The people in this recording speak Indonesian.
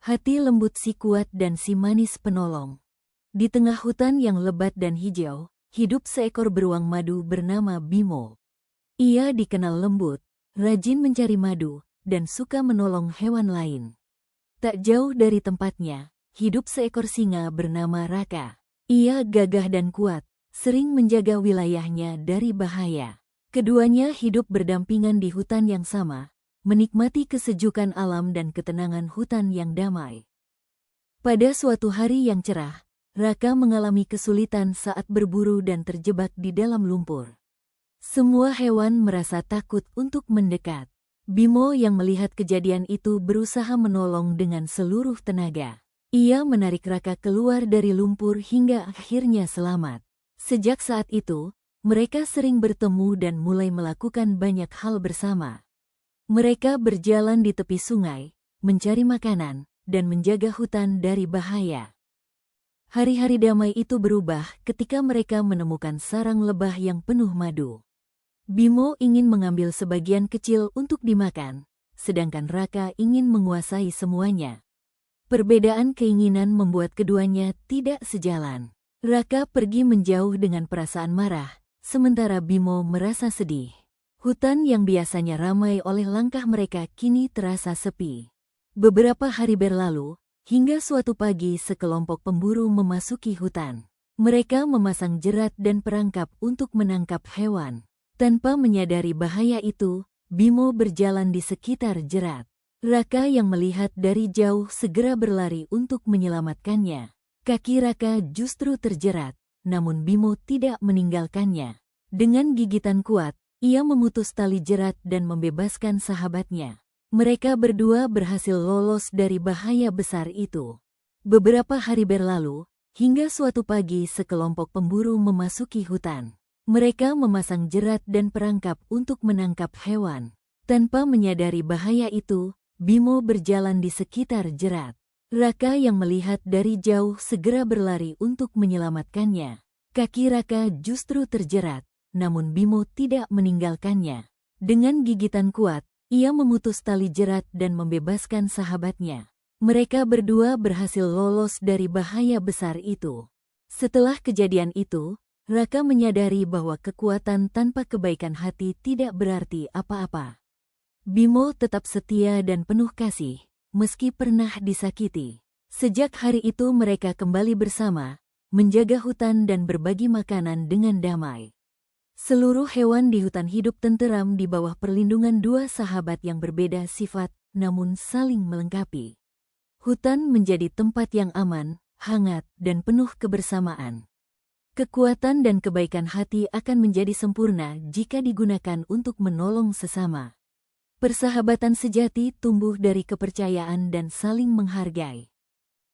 Hati lembut si kuat dan si manis penolong. Di tengah hutan yang lebat dan hijau, hidup seekor beruang madu bernama Bimo. Ia dikenal lembut, rajin mencari madu, dan suka menolong hewan lain. Tak jauh dari tempatnya, hidup seekor singa bernama Raka. Ia gagah dan kuat, sering menjaga wilayahnya dari bahaya. Keduanya hidup berdampingan di hutan yang sama, menikmati kesejukan alam dan ketenangan hutan yang damai. Pada suatu hari yang cerah, Raka mengalami kesulitan saat berburu dan terjebak di dalam lumpur. Semua hewan merasa takut untuk mendekat. Bimo yang melihat kejadian itu berusaha menolong dengan seluruh tenaga. Ia menarik Raka keluar dari lumpur hingga akhirnya selamat. Sejak saat itu, mereka sering bertemu dan mulai melakukan banyak hal bersama. Mereka berjalan di tepi sungai, mencari makanan, dan menjaga hutan dari bahaya. Hari-hari damai itu berubah ketika mereka menemukan sarang lebah yang penuh madu. Bimo ingin mengambil sebagian kecil untuk dimakan, sedangkan Raka ingin menguasai semuanya. Perbedaan keinginan membuat keduanya tidak sejalan. Raka pergi menjauh dengan perasaan marah, sementara Bimo merasa sedih. Hutan yang biasanya ramai oleh langkah mereka kini terasa sepi. Beberapa hari berlalu, hingga suatu pagi sekelompok pemburu memasuki hutan. Mereka memasang jerat dan perangkap untuk menangkap hewan. Tanpa menyadari bahaya itu, Bimo berjalan di sekitar jerat. Raka yang melihat dari jauh segera berlari untuk menyelamatkannya. Kaki Raka justru terjerat, namun Bimo tidak meninggalkannya. Dengan gigitan kuat, ia memutus tali jerat dan membebaskan sahabatnya. Mereka berdua berhasil lolos dari bahaya besar itu. Beberapa hari berlalu, hingga suatu pagi sekelompok pemburu memasuki hutan. Mereka memasang jerat dan perangkap untuk menangkap hewan. Tanpa menyadari bahaya itu, Bimo berjalan di sekitar jerat. Raka yang melihat dari jauh segera berlari untuk menyelamatkannya. Kaki Raka justru terjerat, namun Bimo tidak meninggalkannya. Dengan gigitan kuat, ia memutus tali jerat dan membebaskan sahabatnya. Mereka berdua berhasil lolos dari bahaya besar itu. Setelah kejadian itu, Raka menyadari bahwa kekuatan tanpa kebaikan hati tidak berarti apa-apa. Bimo tetap setia dan penuh kasih, meski pernah disakiti. Sejak hari itu mereka kembali bersama, menjaga hutan dan berbagi makanan dengan damai. Seluruh hewan di hutan hidup tenteram di bawah perlindungan dua sahabat yang berbeda sifat, namun saling melengkapi. Hutan menjadi tempat yang aman, hangat, dan penuh kebersamaan. Kekuatan dan kebaikan hati akan menjadi sempurna jika digunakan untuk menolong sesama. Persahabatan sejati tumbuh dari kepercayaan dan saling menghargai.